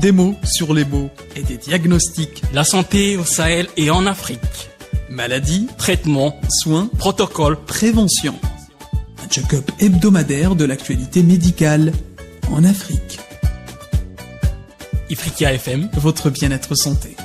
Des mots sur les mots et des diagnostics. La santé au Sahel et en Afrique. Maladies, Traitement, soins, protocole, prévention. Un check-up hebdomadaire de l'actualité médicale en Afrique. Ifriqiya FM, Votre bien-être santé.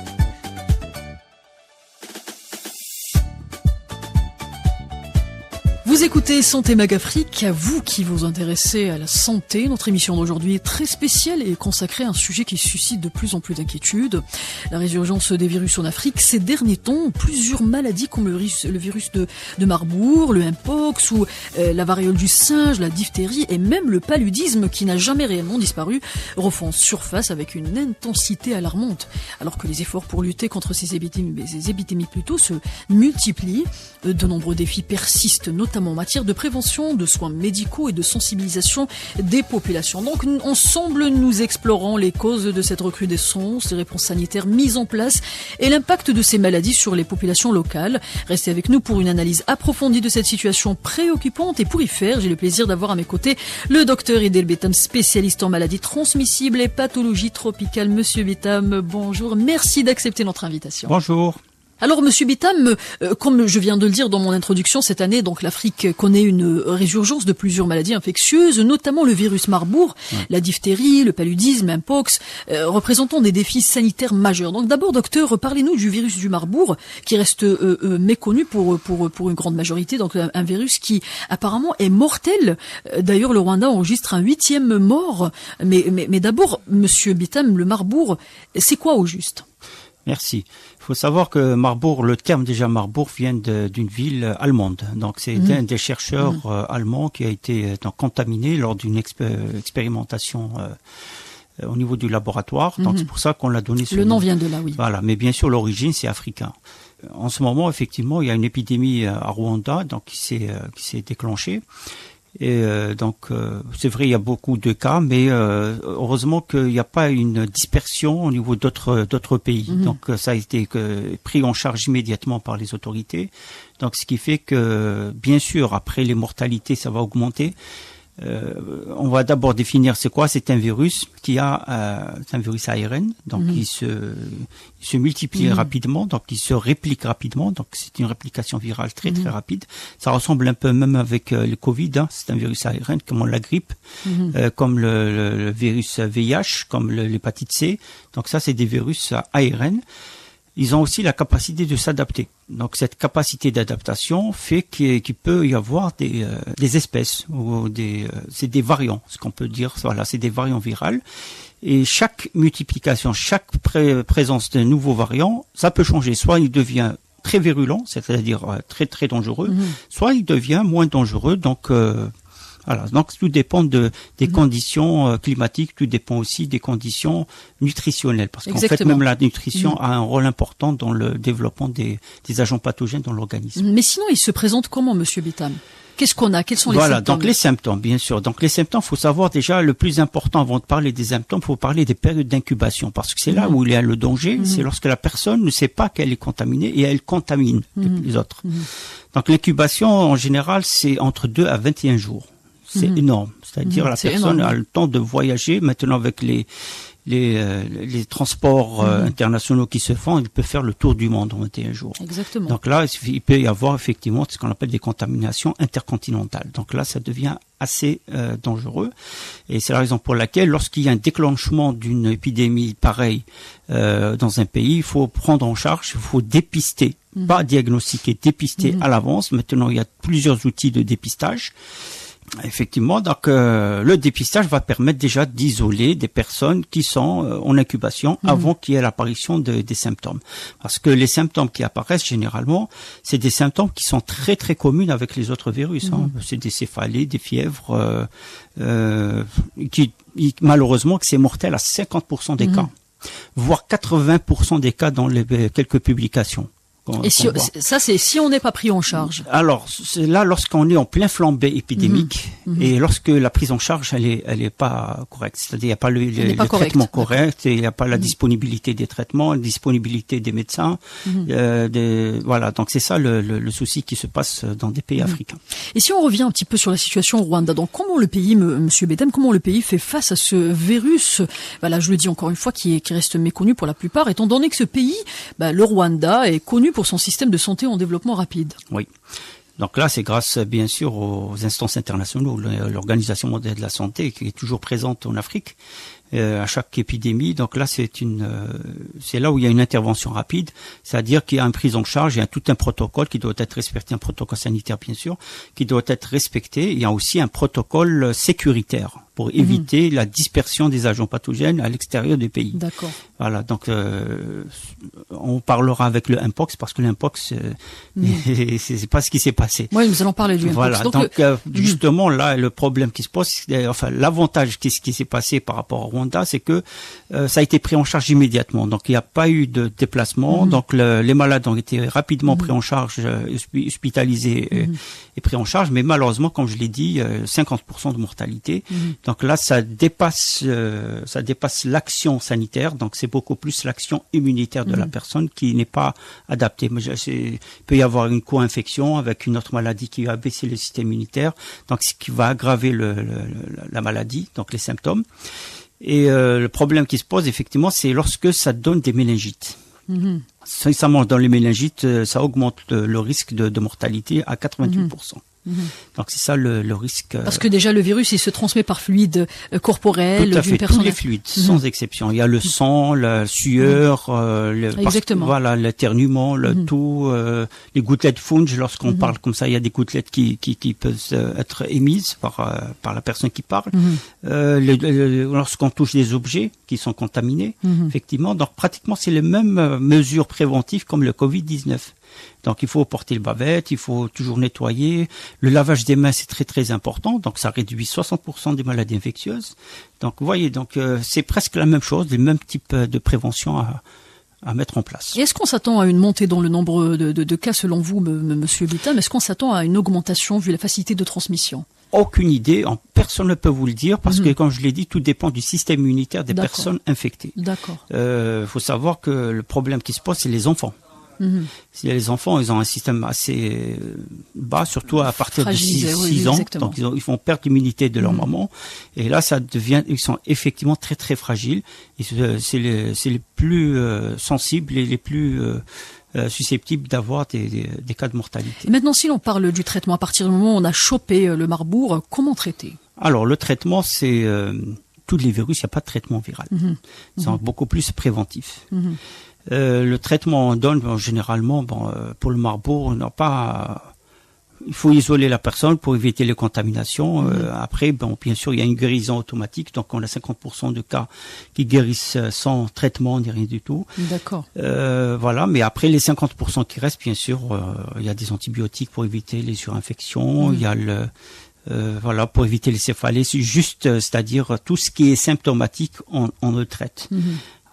Vous écoutez Santé Mag Afrique, à vous qui vous intéressez à la santé. Notre émission d'aujourd'hui est très spéciale et consacrée à un sujet qui suscite de plus en plus d'inquiétudes. La résurgence des virus en Afrique. Ces derniers temps, plusieurs maladies comme le virus de Marbourg, le Mpox ou la variole du singe, la diphtérie et même le paludisme qui n'a jamais réellement disparu refont surface avec une intensité alarmante. Alors que les efforts pour lutter contre ces épidémies se multiplient, de nombreux défis persistent, notamment en matière de prévention, de soins médicaux et de sensibilisation des populations. Donc ensemble, nous explorons les causes de cette recrudescence, les réponses sanitaires mises en place et l'impact de ces maladies sur les populations locales. Restez avec nous pour une analyse approfondie de cette situation préoccupante. Et pour y faire, j'ai le plaisir d'avoir à mes côtés le docteur Idel Betam, spécialiste en maladies transmissibles et pathologies tropicales. Monsieur Betam, bonjour. Merci d'accepter notre invitation. Bonjour. Alors, Monsieur Betam, comme je viens de le dire dans mon introduction, cette année, donc l'Afrique connaît une résurgence de plusieurs maladies infectieuses, notamment le virus Marbourg, la diphtérie, le paludisme, Mpox, représentant des défis sanitaires majeurs. Donc, d'abord, docteur, parlez-nous du virus du Marbourg, qui reste méconnu pour une grande majorité. Donc, un virus qui apparemment est mortel. D'ailleurs, le Rwanda enregistre un 8e mort. Mais d'abord, Monsieur Betam, le Marbourg, c'est quoi au juste? Merci. Il faut savoir que Marbourg, le terme déjà Marbourg vient d'une ville allemande. Donc c'est un des chercheurs allemands qui a été contaminé lors d'une expérimentation au niveau du laboratoire. Donc c'est pour ça qu'on l'a donné ce nom. Le nom vient de là, oui. Voilà, mais bien sûr l'origine c'est africain. En ce moment, effectivement, il y a une épidémie à Rwanda donc qui s'est déclenchée. Et c'est vrai, il y a beaucoup de cas, mais heureusement qu'il n'y a pas une dispersion au niveau d'autres pays. Donc ça a été pris en charge immédiatement par les autorités. Donc ce qui fait que, bien sûr, après les mortalités, ça va augmenter. On va d'abord définir c'est quoi. C'est un virus c'est un virus ARN, donc il se multiplie rapidement, donc il se réplique rapidement, donc c'est une réplication virale très très rapide. Ça ressemble un peu même avec le Covid, hein. C'est un virus ARN comme la grippe, comme le virus VIH, comme l'hépatite C. Donc ça c'est des virus ARN. Ils ont aussi la capacité de s'adapter. Donc cette capacité d'adaptation fait qu'il peut y avoir des espèces ou c'est des variants, ce qu'on peut dire. Voilà, c'est des variants virales. Et chaque multiplication, chaque présence d'un nouveau variant, ça peut changer. Soit il devient très virulent, c'est-à-dire très très dangereux, soit il devient moins dangereux. Donc voilà, donc tout dépend des conditions climatiques, tout dépend aussi des conditions nutritionnelles, parce qu'en fait même la nutrition a un rôle important dans le développement des agents pathogènes dans l'organisme. Mais sinon, il se présente comment, Monsieur Betam? Qu'est-ce qu'on a? Quels sont les symptômes? Voilà, donc les symptômes, bien sûr. Donc les symptômes, faut savoir déjà le plus important avant de parler des symptômes, faut parler des périodes d'incubation, parce que c'est là où il y a le danger, c'est lorsque la personne ne sait pas qu'elle est contaminée et elle contamine les autres. Donc l'incubation, en général, c'est entre 2 à 21 jours. C'est énorme. C'est-à-dire la personne a le temps de voyager. Maintenant, avec les transports internationaux qui se font, il peut faire le tour du monde en 21 jours. Exactement. Donc là, il peut y avoir effectivement ce qu'on appelle des contaminations intercontinentales. Donc là, ça devient assez dangereux. Et c'est la raison pour laquelle, lorsqu'il y a un déclenchement d'une épidémie pareille dans un pays, il faut prendre en charge, il faut dépister, pas diagnostiquer, dépister à l'avance. Maintenant, il y a plusieurs outils de dépistage. Effectivement, donc le dépistage va permettre déjà d'isoler des personnes qui sont en incubation avant qu'il y ait l'apparition des symptômes. Parce que les symptômes qui apparaissent généralement, c'est des symptômes qui sont très très communs avec les autres virus. Hein. C'est des céphalées, des fièvres, malheureusement que c'est mortel à 50% des cas, voire 80% des cas dans quelques publications. Et ça, c'est si on n'est pas pris en charge. Alors, c'est là lorsqu'on est en plein flambée épidémique et lorsque la prise en charge, elle est pas correcte. C'est-à-dire, il n'y a pas le traitement correct et il n'y a pas la disponibilité des traitements, la disponibilité des médecins. Voilà. Donc, c'est ça le souci qui se passe dans des pays africains. Et si on revient un petit peu sur la situation au Rwanda, donc comment le pays, Monsieur Betem, comment le pays fait face à ce virus, là, je le dis encore une fois, qui reste méconnu pour la plupart, étant donné que ce pays, le Rwanda, est connu pour son système de santé en développement rapide. Oui. Donc là, c'est grâce, bien sûr, aux instances internationales, l'Organisation mondiale de la santé, qui est toujours présente en Afrique, à chaque épidémie. Donc là, c'est là où il y a une intervention rapide, c'est-à-dire qu'il y a une prise en charge, il y a tout un protocole qui doit être respecté, un protocole sanitaire, bien sûr, qui doit être respecté. Il y a aussi un protocole sécuritaire pour éviter la dispersion des agents pathogènes à l'extérieur du pays. D'accord. Voilà, donc on parlera avec le Mpox parce que le Mpox, c'est pas ce qui s'est passé. Oui, nous allons parler du Mpox. Voilà, donc justement là, le problème qui se pose, l'avantage qui s'est passé par rapport au Rwanda, c'est que ça a été pris en charge immédiatement. Donc il n'y a pas eu de déplacement. Donc les malades ont été rapidement pris en charge, hospitalisés et pris en charge. Mais malheureusement, comme je l'ai dit, 50% de mortalité. Donc là, ça dépasse l'action sanitaire. Donc c'est beaucoup plus l'action immunitaire de la personne qui n'est pas adaptée. Il peut y avoir une co-infection avec une autre maladie qui va baisser le système immunitaire, donc ce qui va aggraver la maladie, donc les symptômes. Et le problème qui se pose effectivement, c'est lorsque ça donne des méningites. Sincèrement, dans les méningites, ça augmente le risque de mortalité à 88%. Donc c'est ça le risque. Parce que déjà le virus il se transmet par fluide corporel d'une personne. Tous les fluides, sans exception. Il y a le sang, la sueur, voilà, l'éternuement, le tout, les gouttelettes Funge. Lorsqu'on parle comme ça, il y a des gouttelettes qui peuvent être émises par la personne qui parle. Lorsqu'on touche des objets qui sont contaminés, effectivement. Donc pratiquement c'est les mêmes mesures préventives comme le Covid-19. Donc il faut porter le bavette, il faut toujours nettoyer. Le lavage des mains, c'est très très important. Donc ça réduit 60% des maladies infectieuses. Donc vous voyez, c'est presque la même chose, le même type de prévention à mettre en place. Et est-ce qu'on s'attend à une montée dans le nombre de cas selon vous, Monsieur Betem? Est-ce qu'on s'attend à une augmentation vu la facilité de transmission? Aucune idée, personne ne peut vous le dire parce que, comme je l'ai dit, tout dépend du système immunitaire des personnes infectées. D'accord. Faut savoir que le problème qui se pose, c'est les enfants. Les enfants, ils ont un système assez bas, surtout à partir de 6 ans. Donc ils vont perdre l'immunité de leur maman. Et là, ils sont effectivement très très fragiles. Et c'est les plus sensibles et les plus susceptibles d'avoir des cas de mortalité. Et maintenant, si l'on parle du traitement, à partir du moment où on a chopé le Marburg, comment traiter? Alors le traitement, c'est tous les virus, il n'y a pas de traitement viral. C'est beaucoup plus préventif. Le traitement on donne généralement pour le Marburg, il faut isoler la personne pour éviter les contaminations. Après, bien sûr, il y a une guérison automatique, donc on a 50% de cas qui guérissent sans traitement ni rien du tout. D'accord. Voilà, mais après les 50% qui restent, bien sûr, il y a des antibiotiques pour éviter les surinfections. Il y a voilà, pour éviter les céphalées, c'est-à-dire tout ce qui est symptomatique, on le traite.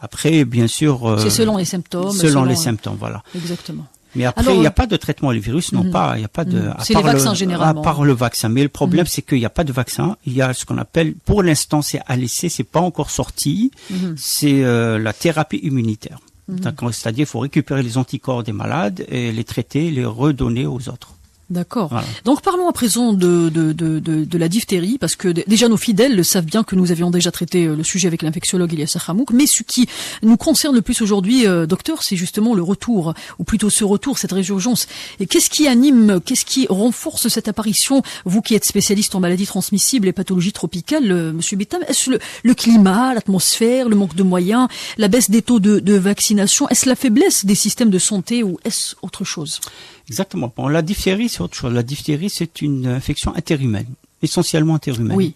Après, bien sûr... c'est selon les symptômes. Selon les symptômes, voilà. Exactement. Mais après, il n'y a pas de traitement, les virus n'ont pas, il n'y a pas de... C'est les vaccins, généralement. À part le vaccin. Mais le problème, c'est qu'il n'y a pas de vaccin. Il y a ce qu'on appelle, pour l'instant, c'est à laisser, c'est pas encore sorti. C'est la thérapie immunitaire. C'est-à-dire, il faut récupérer les anticorps des malades et les traiter, les redonner aux autres. D'accord. Voilà. Donc parlons à présent de la diphtérie, parce que déjà nos fidèles le savent bien que nous avions déjà traité le sujet avec l'infectiologue Elias Hamouk, mais ce qui nous concerne le plus aujourd'hui, docteur, c'est justement le retour, ou plutôt ce retour, cette résurgence. Et qu'est-ce qui anime, qu'est-ce qui renforce cette apparition? Vous qui êtes spécialiste en maladies transmissibles et pathologies tropicales, Monsieur Betem, est-ce le climat, l'atmosphère, le manque de moyens, la baisse des taux de vaccination, est-ce la faiblesse des systèmes de santé ou est-ce autre chose? Exactement. Bon, la diphtérie, c'est autre chose. La diphtérie, c'est une infection interhumaine, essentiellement interhumaine. Oui.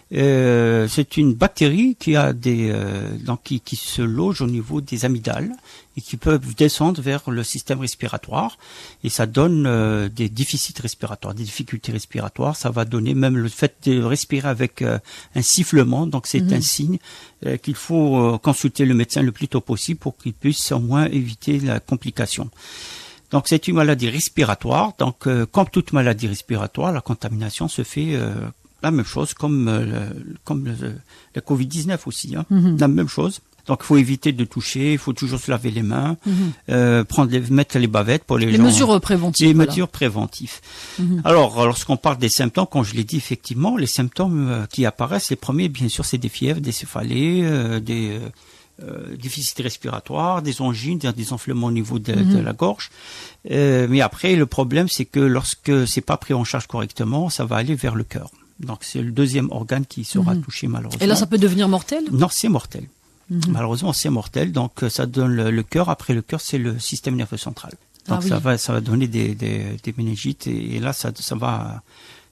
C'est une bactérie qui a qui se loge au niveau des amygdales et qui peuvent descendre vers le système respiratoire et ça donne des déficits respiratoires, des difficultés respiratoires. Ça va donner même le fait de respirer avec un sifflement. Donc c'est un signe qu'il faut consulter le médecin le plus tôt possible pour qu'il puisse au moins éviter la complication. Donc c'est une maladie respiratoire. Donc comme toute maladie respiratoire, la contamination se fait la même chose comme le Covid-19 aussi, hein, la même chose. Donc il faut éviter de toucher, il faut toujours se laver les mains, mettre les bavettes pour les gens. Mesures préventives. Les mesures préventives. Alors lorsqu'on parle des symptômes, comme je l'ai dit effectivement, les symptômes qui apparaissent, les premiers bien sûr c'est des fièvres, des céphalées, des déficits respiratoires, des angines, des enflements au niveau de la gorge. Mais après le problème c'est que lorsque c'est pas pris en charge correctement, ça va aller vers le cœur. Donc c'est le deuxième organe qui sera touché malheureusement. Et là ça peut devenir mortel ? Non, c'est mortel. Malheureusement, c'est mortel. Donc, ça donne le cœur. Après le cœur, c'est le système nerveux central. Donc, ça va donner des méningites. Et là, ça va.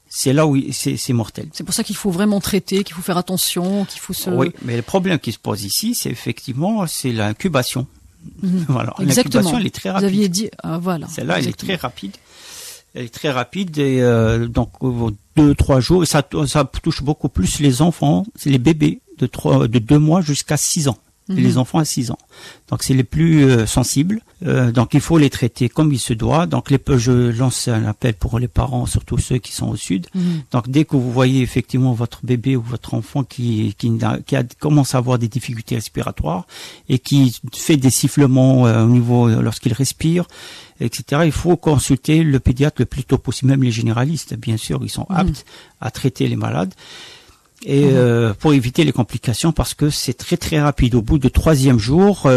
C'est là où c'est mortel. C'est pour ça qu'il faut vraiment traiter, qu'il faut faire attention, qu'il faut se. Oui, mais le problème qui se pose ici, c'est effectivement l'incubation. Voilà. Exactement. L'incubation, elle est très rapide. Vous aviez dit, voilà. Celle-là, elle est très rapide. Elle est très rapide et donc 2-3 jours. Et ça touche beaucoup plus les enfants, c'est les bébés de 2 mois jusqu'à 6 ans. Et les enfants à 6 ans. Donc c'est les plus sensibles. Donc il faut les traiter comme il se doit. Donc je lance un appel pour les parents, surtout ceux qui sont au sud. Donc dès que vous voyez effectivement votre bébé ou votre enfant qui commence à avoir des difficultés respiratoires et qui fait des sifflements au niveau lorsqu'il respire, etc., il faut consulter le pédiatre le plus tôt possible. Même les généralistes, bien sûr, ils sont aptes à traiter les malades. Et pour éviter les complications, parce que c'est très très rapide. Au bout du 3e jour,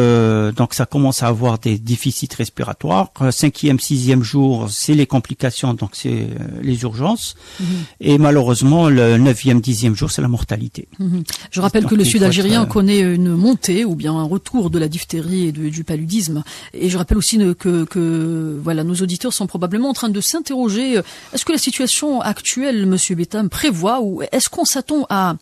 donc ça commence à avoir des déficits respiratoires. 5e, 6e jour, c'est les complications, donc c'est les urgences. Et malheureusement, le 9e, 10e jour, c'est la mortalité. Je rappelle donc, que le sud algérien connaît une montée ou bien un retour de la diphtérie et du paludisme. Et je rappelle aussi que voilà, nos auditeurs sont probablement en train de s'interroger. Est-ce que la situation actuelle, Monsieur Betham, prévoit ou est-ce qu'on s'attend à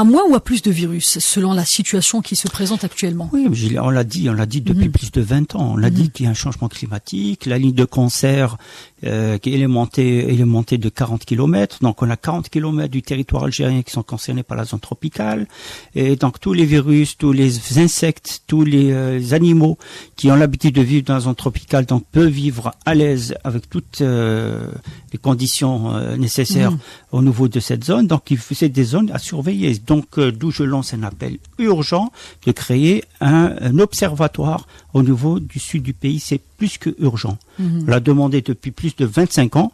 moins ou à plus de virus, selon la situation qui se présente actuellement? Oui, on l'a dit depuis plus de 20 ans. On l'a dit qu'il y a un changement climatique, la ligne de cancer qui est montée de 40 km. Donc on a 40 km du territoire algérien qui sont concernés par la zone tropicale. Et donc tous les virus, tous les insectes, tous les animaux qui ont l'habitude de vivre dans la zone tropicale, donc peuvent vivre à l'aise avec toutes les conditions nécessaires au niveau de cette zone. Donc c'est des zones à surveiller. Donc d'où je lance un appel urgent de créer un observatoire au niveau du sud du pays. C'est plus que urgent. On l'a demandé depuis plus de 25 ans.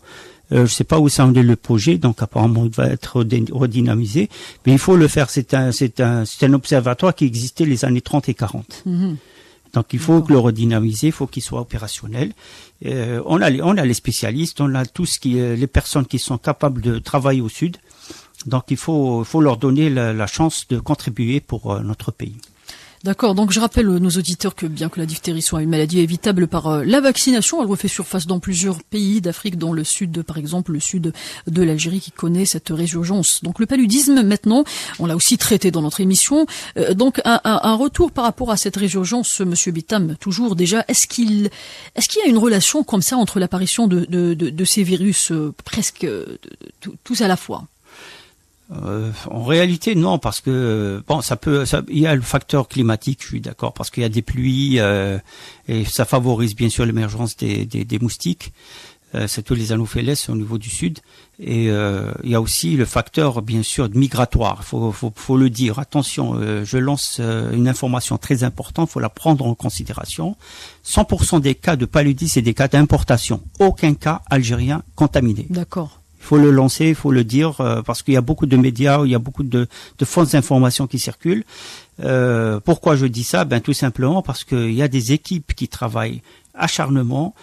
Je ne sais pas où ça en est le projet, donc apparemment il va être redynamisé, mais il faut le faire. C'est un observatoire qui existait les années 30 et 40. Donc il faut le redynamiser, il faut qu'il soit opérationnel. On a les spécialistes, on a les personnes qui sont capables de travailler au sud. Donc il faut leur donner la chance de contribuer pour notre pays. D'accord, donc je rappelle nos auditeurs que bien que la diphtérie soit une maladie évitable par la vaccination, elle refait surface dans plusieurs pays d'Afrique, dont le sud, par exemple le sud de l'Algérie qui connaît cette résurgence. Donc le paludisme maintenant, on l'a aussi traité dans notre émission. Donc un retour par rapport à cette résurgence, Monsieur Betham, toujours déjà, est-ce qu'il y a une relation comme ça entre l'apparition de ces virus presque tous à la fois? En réalité, non, parce que il y a le facteur climatique, je suis d'accord, parce qu'il y a des pluies et ça favorise bien sûr l'émergence des moustiques, surtout les Anopheles au niveau du sud. Et il y a aussi le facteur bien sûr migratoire. Faut le dire. Attention, je lance une information très importante. Faut la prendre en considération. 100% des cas de paludisme, c'est des cas d'importation. Aucun cas algérien contaminé. D'accord. Il faut le lancer, il faut le dire, parce qu'il y a beaucoup de médias, il y a beaucoup de fausses informations qui circulent. Pourquoi je dis ça? Tout simplement parce qu'il y a des équipes qui travaillent acharnement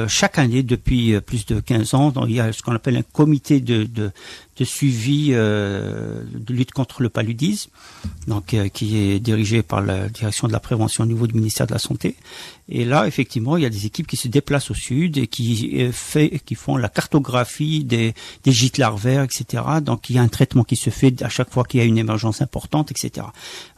chaque année depuis plus de 15 ans. Donc, il y a ce qu'on appelle un comité de suivi de lutte contre le paludisme, donc qui est dirigé par la direction de la prévention au niveau du ministère de la Santé. Et là, effectivement, il y a des équipes qui se déplacent au sud et qui font la cartographie des gîtes larvaires, etc. Donc, il y a un traitement qui se fait à chaque fois qu'il y a une émergence importante, etc.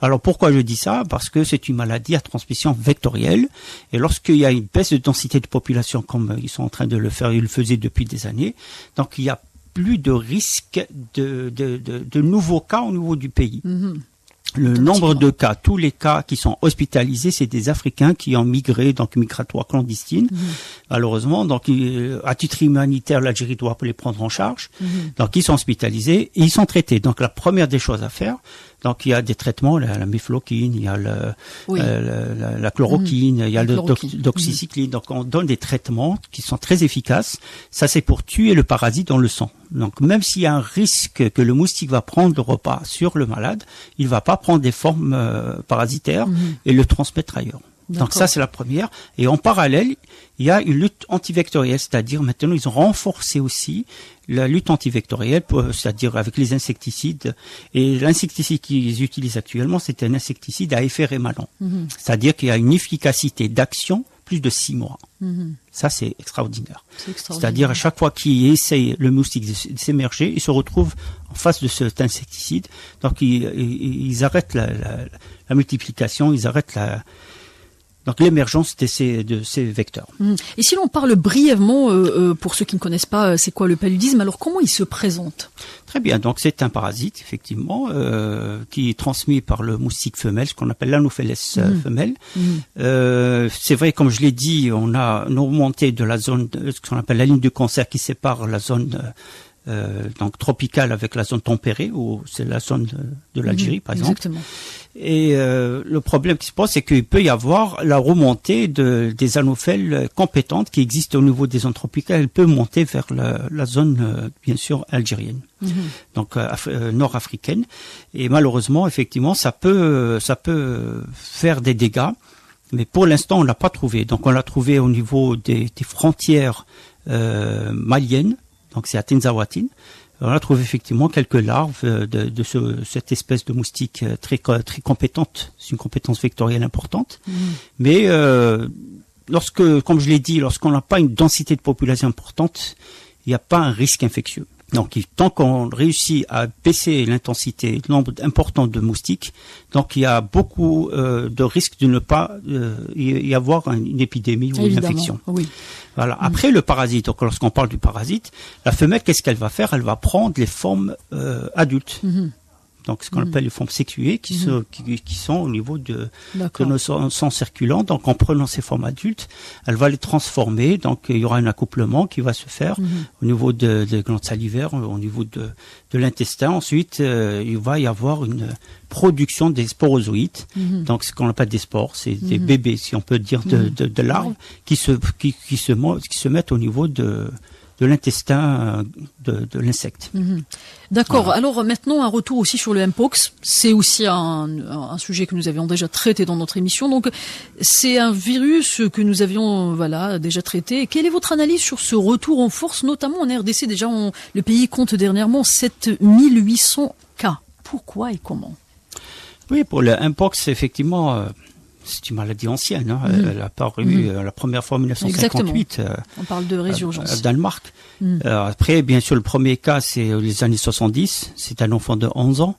Alors, pourquoi je dis ça? Parce que c'est une maladie à transmission vectorielle. Et lorsqu'il y a une baisse de densité de population, comme ils sont en train de le faire, ils le faisaient depuis des années, donc il y a plus de risque de nouveaux cas au niveau du pays. Le nombre de cas, tous les cas qui sont hospitalisés, c'est des Africains qui ont migré, donc migratoire clandestine, malheureusement. Donc, à titre humanitaire, l'Algérie doit les prendre en charge. Donc, ils sont hospitalisés et ils sont traités. Donc, la première des choses à faire, donc il y a des traitements, la mifloquine, il y a la chloroquine, il y a le doxycycline. Donc, on donne des traitements qui sont très efficaces. Ça, c'est pour tuer le parasite dans le sang. Donc, même s'il y a un risque que le moustique va prendre le repas sur le malade, il va pas prendre des formes parasitaires et le transmettre ailleurs. Donc ça, c'est la première. Et en parallèle, il y a une lutte antivectorielle, c'est-à-dire maintenant, ils ont renforcé aussi la lutte antivectorielle, c'est-à-dire avec les insecticides. Et l'insecticide qu'ils utilisent actuellement, c'est un insecticide à effet rémanent. C'est-à-dire qu'il y a une efficacité d'action plus de 6 mois. Ça, c'est extraordinaire. C'est-à-dire, à chaque fois qu'il essaye le moustique de s'émerger, il se retrouve en face de cet insecticide. Donc, ils arrêtent la multiplication, ils arrêtent donc l'émergence de ces vecteurs. Et si l'on parle brièvement, pour ceux qui ne connaissent pas, c'est quoi le paludisme, alors comment il se présente? Très bien, donc c'est un parasite, effectivement, qui est transmis par le moustique femelle, ce qu'on appelle l'Anopheles femelle. C'est vrai, comme je l'ai dit, on a une remontée de la zone, ce qu'on appelle la ligne de cancer qui sépare la zone donc tropicale avec la zone tempérée, où c'est la zone de l'Algérie, par exemple. Exactement. Et le problème qui se pose, c'est qu'il peut y avoir la remontée des anophèles compétentes qui existent au niveau des zones tropicales. Elle peut monter vers la zone, bien sûr, algérienne, donc nord-africaine. Et malheureusement, effectivement, ça peut faire des dégâts. Mais pour l'instant, on l'a pas trouvé. Donc, on l'a trouvé au niveau des frontières maliennes. Donc, c'est à Tinzaouatine. On a trouvé effectivement quelques larves de cette espèce de moustique très compétente. C'est une compétence vectorielle importante. Mais comme je l'ai dit, lorsqu'on n'a pas une densité de population importante, il n'y a pas un risque infectieux. Donc, tant qu'on réussit à baisser l'intensité, le nombre important de moustiques, donc il y a beaucoup de risques de ne pas y avoir une épidémie ou une infection. Oui. Voilà. Après le parasite, donc lorsqu'on parle du parasite, la femelle, qu'est-ce qu'elle va faire? Elle va prendre les formes adultes. Donc ce qu'on appelle les formes sexuées qui sont au niveau de nos sang circulant. Donc en prenant ces formes adultes, elle va les transformer. Donc il y aura un accouplement qui va se faire au niveau des glandes salivaires, au niveau de l'intestin. Ensuite, il va y avoir une production des sporozoïdes. Donc ce qu'on appelle des spores, c'est des bébés, si on peut dire, de larves qui se mettent au niveau de l'intestin de l'insecte. D'accord. Voilà. Alors maintenant, un retour aussi sur le Mpox. C'est aussi un sujet que nous avions déjà traité dans notre émission. Donc, c'est un virus que nous avions déjà traité. Quelle est votre analyse sur ce retour en force, notamment en RDC? Déjà, le pays compte dernièrement 7800 cas. Pourquoi et comment? Oui, pour le Mpox, effectivement... c'est une maladie ancienne. Elle a apparu la première fois en 1958. On parle de résurgence. Au Danemark. Après, bien sûr, le premier cas, c'est les années 70. C'est un enfant de 11 ans.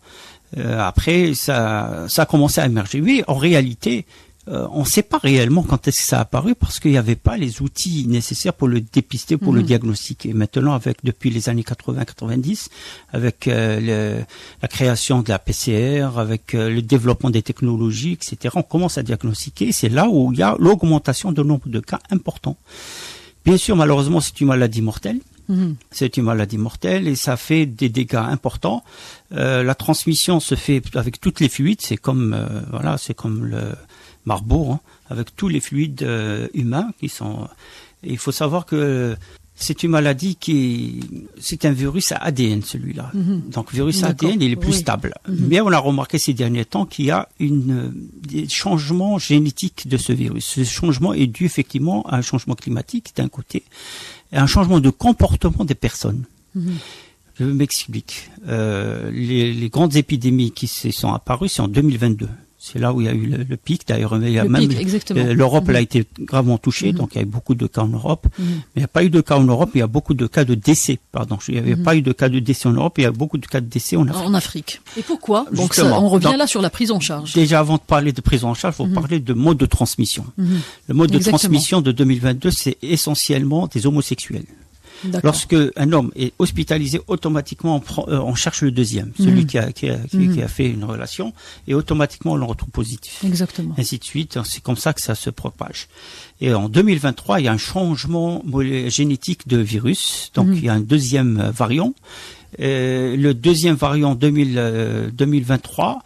Après, ça a commencé à émerger. Oui, en réalité, on ne sait pas réellement quand est-ce que ça a apparu parce qu'il n'y avait pas les outils nécessaires pour le dépister, pour le diagnostiquer. Maintenant, depuis les années 80-90, avec la création de la PCR, avec le développement des technologies, etc., on commence à diagnostiquer. C'est là où il y a l'augmentation du nombre de cas importants. Bien sûr, malheureusement, c'est une maladie mortelle. C'est une maladie mortelle et ça fait des dégâts importants. La transmission se fait avec toutes les fluides. C'est comme le Marbourg, avec tous les fluides humains qui sont. Et il faut savoir que c'est une maladie c'est un virus à ADN celui-là. Donc virus à ADN, il est plus stable. Mais on a remarqué ces derniers temps qu'il y a des changements génétiques de ce virus. Ce changement est dû effectivement à un changement climatique d'un côté, et à un changement de comportement des personnes. Je m'explique. Les grandes épidémies qui se sont apparues, c'est en 2022. C'est là où il y a eu le pic. D'ailleurs, l'Europe elle a été gravement touchée, donc il y a eu beaucoup de cas en Europe. Mais il n'y a pas eu de cas en Europe, il y a beaucoup de cas de décès. Il n'y avait pas eu de cas de décès en Europe, il y a beaucoup de cas de décès en Afrique. En Afrique. Et pourquoi? Donc on revient là sur la prise en charge. Déjà, avant de parler de prise en charge, il faut parler de mode de transmission. Le mode de transmission de 2022, c'est essentiellement des homosexuels. D'accord. Lorsque un homme est hospitalisé, automatiquement on cherche le deuxième, celui qui a fait une relation, et automatiquement on le retrouve positif. Exactement. Ainsi de suite, c'est comme ça que ça se propage. Et en 2023, il y a un changement génétique de virus, donc il y a un deuxième variant. Le deuxième variant 2023,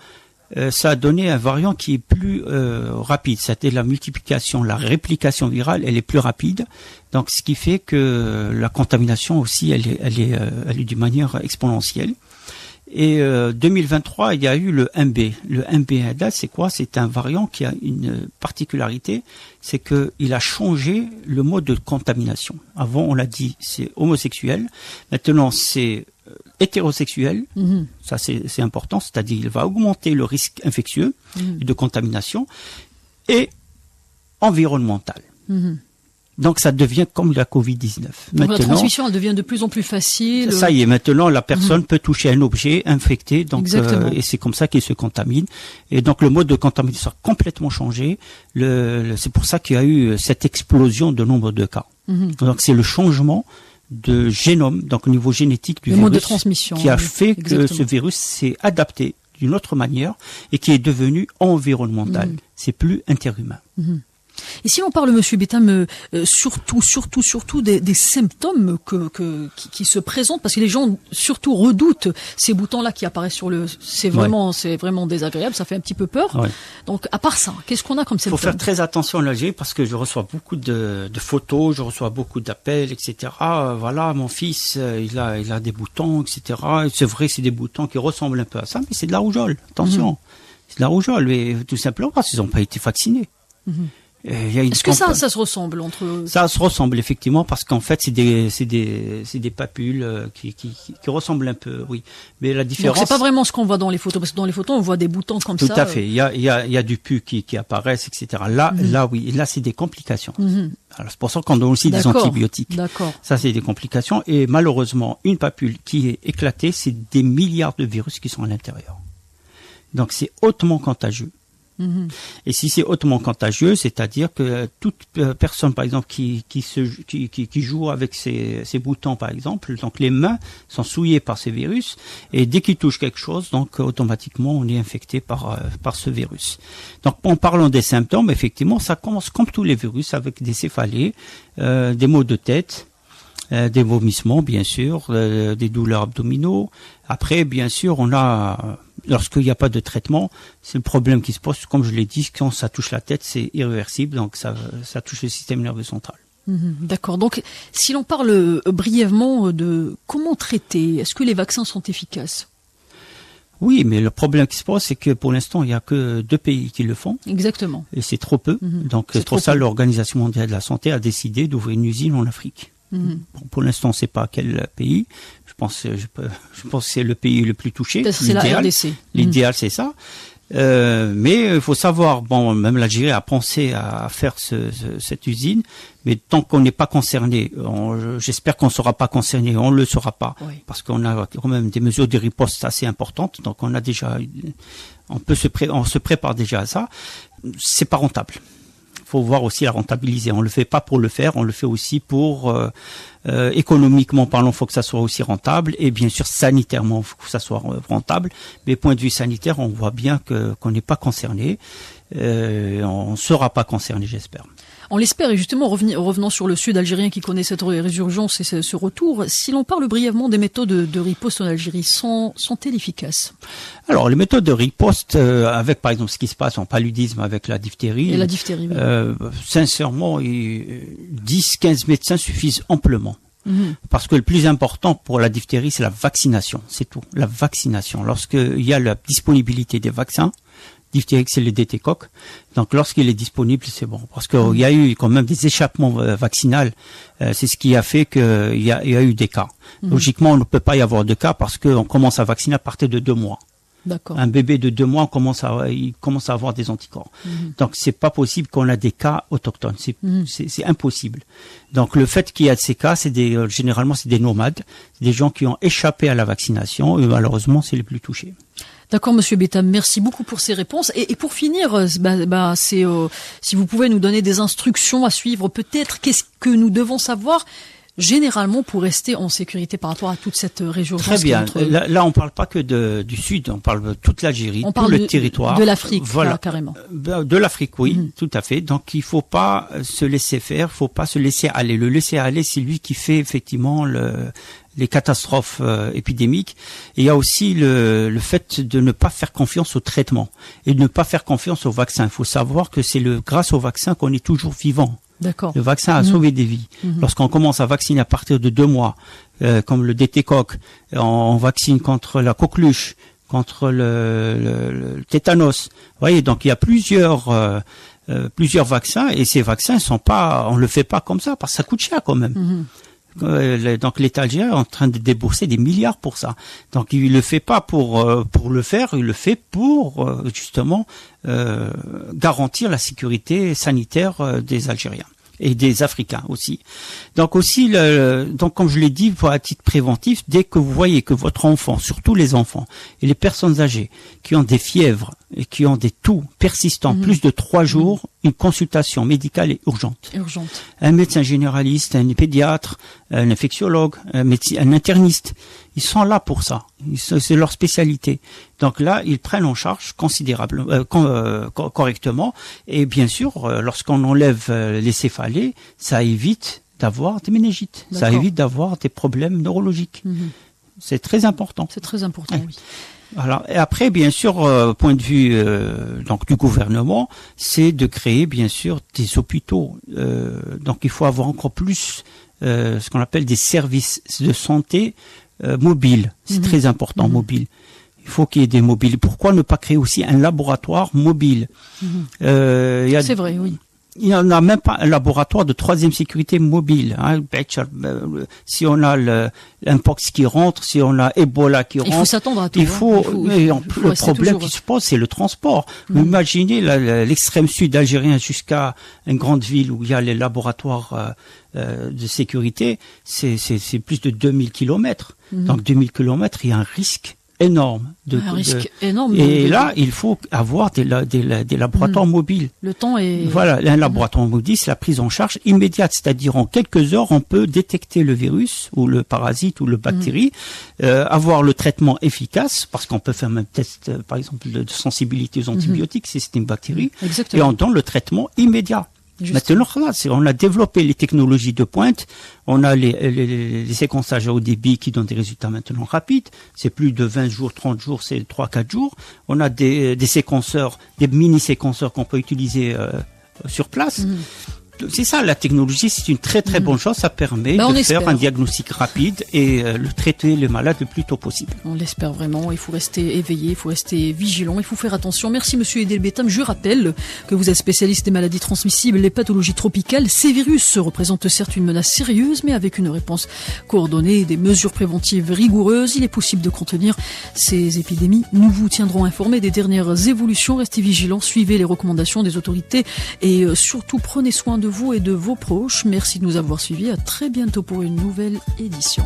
ça a donné un variant qui est plus rapide. C'est-à-dire la multiplication, la réplication virale, elle est plus rapide. Donc, ce qui fait que la contamination aussi, elle est d'une manière exponentielle. Et 2023, il y a eu le MB. Le MB, c'est quoi? C'est un variant qui a une particularité, c'est que il a changé le mode de contamination. Avant, on l'a dit, c'est homosexuel. Maintenant, c'est hétérosexuel. Ça, c'est important. C'est-à-dire, il va augmenter le risque infectieux de contamination et environnemental. Donc, ça devient comme la Covid-19. Donc, maintenant, la transmission, elle devient de plus en plus facile. Ça y est, maintenant, la personne peut toucher un objet infecté, donc et c'est comme ça qu'il se contamine. Et donc, le mode de contamination a complètement changé. C'est pour ça qu'il y a eu cette explosion de nombre de cas. Donc, c'est le changement de génome, donc au niveau génétique du virus, mode de transmission, qui a fait exactement. que ce virus s'est adapté d'une autre manière et qui est devenu environnemental. C'est plus interhumain. Et si l'on parle, Monsieur Bétham, surtout des symptômes qui se présentent, parce que les gens surtout redoutent ces boutons-là qui apparaissent sur c'est vraiment désagréable, ça fait un petit peu peur. Ouais. Donc, à part ça, qu'est-ce qu'on a comme Il faut symptômes? faire très attention en Algérie parce que je reçois beaucoup de photos, je reçois beaucoup d'appels, etc. Voilà, mon fils, il a des boutons, etc. Et c'est vrai, c'est des boutons qui ressemblent un peu à ça, mais c'est de la rougeole. Attention, c'est de la rougeole, mais tout simplement parce qu'ils n'ont pas été vaccinés. Est-ce que ça se ressemble entre... Ça se ressemble effectivement parce qu'en fait c'est des papules qui ressemblent un peu, oui. Mais la différence. Donc c'est pas vraiment ce qu'on voit dans les photos, parce que dans les photos on voit des boutons comme ça. Tout à fait. Il y a du pus qui apparaissent, etc. Là oui, là c'est des complications. Alors c'est pour ça qu'on donne aussi des antibiotiques. D'accord. Ça c'est des complications et malheureusement une papule qui est éclatée, c'est des milliards de virus qui sont à l'intérieur. Donc c'est hautement contagieux. Et si c'est hautement contagieux, c'est-à-dire que toute personne, par exemple, qui joue avec ses boutons, par exemple, donc les mains sont souillées par ces virus, et dès qu'ils touchent quelque chose, donc automatiquement on est infecté par ce virus. Donc en parlant des symptômes, effectivement, ça commence comme tous les virus avec des céphalées, des maux de tête, des vomissements, bien sûr, des douleurs abdominaux. Après, bien sûr, on a, lorsqu'il n'y a pas de traitement, c'est le problème qui se pose. Comme je l'ai dit, quand ça touche la tête, c'est irréversible, donc ça touche le système nerveux central. D'accord. Donc, si l'on parle brièvement de comment traiter, est-ce que les vaccins sont efficaces? Oui, mais le problème qui se pose, c'est que pour l'instant, il n'y a que 2 pays qui le font. Exactement. Et c'est trop peu. Donc, c'est pour ça l'Organisation mondiale de la santé a décidé d'ouvrir une usine en Afrique. Bon, pour l'instant, on ne sait pas quel pays. Je pense que c'est le pays le plus touché. C'est la RDC. L'idéal, c'est ça. Mais il faut savoir, bon, même l'Algérie a pensé à faire cette usine, mais tant qu'on n'est pas concerné, j'espère qu'on ne sera pas concerné, on ne le sera pas, parce qu'on a quand même des mesures de riposte assez importantes, donc on a déjà, on se prépare déjà à ça. C'est pas rentable. Faut voir aussi la rentabiliser. On le fait pas pour le faire, on le fait aussi pour économiquement parlant, faut que ça soit aussi rentable, et bien sûr sanitairement, faut que ça soit rentable. Mais point de vue sanitaire, on voit bien qu'on n'est pas concerné, on ne sera pas concerné, j'espère. On l'espère, et justement, revenant sur le sud algérien qui connaît cette résurgence et ce retour, si l'on parle brièvement des méthodes de riposte en Algérie, sont-elles efficaces? Alors, les méthodes de riposte, avec par exemple ce qui se passe en paludisme avec la diphtérie, et la diphtérie, oui. Sincèrement, 10-15 médecins suffisent amplement. Parce que le plus important pour la diphtérie, c'est la vaccination, c'est tout. La vaccination. Lorsqu'il y a la disponibilité des vaccins, diphtérie, c'est le DT-coq. Donc, lorsqu'il est disponible, c'est bon. Parce qu'il y a eu quand même des échappements vaccinaux. C'est ce qui a fait qu'il y a eu des cas. Logiquement, on ne peut pas y avoir de cas parce qu'on commence à vacciner à partir de 2 mois. D'accord. Un bébé de 2 mois il commence à avoir des anticorps. Donc, c'est pas possible qu'on a des cas autochtones. C'est impossible. Donc, le fait qu'il y a de ces cas, généralement, c'est des nomades. C'est des gens qui ont échappé à la vaccination et malheureusement, c'est les plus touchés. D'accord, Monsieur Bétham, merci beaucoup pour ces réponses. Et pour finir, si vous pouvez nous donner des instructions à suivre, peut-être qu'est-ce que nous devons savoir généralement pour rester en sécurité par rapport à toute cette résurgence? Très bien. Là, on parle pas que du Sud, on parle de toute l'Algérie, tout le territoire. De l'Afrique, voilà. Là, carrément. De l'Afrique, oui, tout à fait. Donc, il faut pas se laisser faire, faut pas se laisser aller. Le laisser aller, c'est lui qui fait effectivement les catastrophes épidémiques. Et il y a aussi le fait de ne pas faire confiance au traitement et de ne pas faire confiance au vaccin. Il faut savoir que c'est grâce au vaccin qu'on est toujours vivant. D'accord. Le vaccin a sauvé des vies. Lorsqu'on commence à vacciner à partir de 2 mois, comme le DT-Coq, on vaccine contre la coqueluche, contre le tétanos. Vous voyez, donc il y a plusieurs vaccins, et ces vaccins on le fait pas comme ça, parce que ça coûte cher quand même. Donc l'État algérien est en train de débourser des milliards pour ça. Donc il le fait pas pour le faire, il le fait pour justement garantir la sécurité sanitaire des Algériens et des Africains aussi. Donc aussi, donc comme je l'ai dit, à titre préventif, dès que vous voyez que votre enfant, surtout les enfants et les personnes âgées qui ont des fièvres et qui ont des toux persistants, plus de 3 jours, une consultation médicale est urgente. Un médecin généraliste, un pédiatre, un infectiologue, un interniste, ils sont là pour ça. C'est leur spécialité. Donc là, ils prennent en charge correctement. Et bien sûr, lorsqu'on enlève les céphalées, ça évite d'avoir des méningites. Ça évite d'avoir des problèmes neurologiques. C'est très important. C'est très important, oui. Voilà. Et après, bien sûr, point de vue donc du gouvernement, c'est de créer bien sûr des hôpitaux. Donc il faut avoir encore plus ce qu'on appelle des services de santé mobiles. C'est très important, mobile. Il faut qu'il y ait des mobiles. Pourquoi ne pas créer aussi un laboratoire mobile? C'est vrai, oui. Il n'y en a même pas un laboratoire de 3e sécurité mobile. Si on a l'Mpox qui rentre, si on a Ebola qui rentre, il faut s'attendre à tout. Le problème qui se pose, c'est le transport. Imaginez l'extrême sud algérien jusqu'à une grande ville où il y a les laboratoires de sécurité, c'est plus de 2000 kilomètres. Donc 2000 kilomètres, il y a un risque énorme. Énorme. Et là, il faut avoir des laboratoires mobiles. Le temps est... Voilà, un laboratoire mobile, c'est la prise en charge immédiate, c'est-à-dire en quelques heures, on peut détecter le virus ou le parasite ou le bactérie, avoir le traitement efficace, parce qu'on peut faire un test, par exemple, de sensibilité aux antibiotiques, si c'est une bactérie, et on donne le traitement immédiat. Maintenant, on a développé les technologies de pointe, on a les séquençages à haut débit qui donnent des résultats maintenant rapides, c'est plus de 20 jours, 30 jours, c'est 3-4 jours. On a des séquenceurs, des mini-séquenceurs qu'on peut utiliser sur place. C'est ça, la technologie, c'est une très très bonne chose. Ça permet de faire un diagnostic rapide et traiter le malade le plus tôt possible. On l'espère vraiment. Il faut rester éveillé, il faut rester vigilant, il faut faire attention. Merci Monsieur Edel Betam. Je rappelle que vous êtes spécialiste des maladies transmissibles, les pathologies tropicales. Ces virus représentent certes une menace sérieuse, mais avec une réponse coordonnée et des mesures préventives rigoureuses, il est possible de contenir ces épidémies. Nous vous tiendrons informés des dernières évolutions. Restez vigilants, suivez les recommandations des autorités et surtout prenez soin de vous et de vos proches. Merci de nous avoir suivis. À très bientôt pour une nouvelle édition.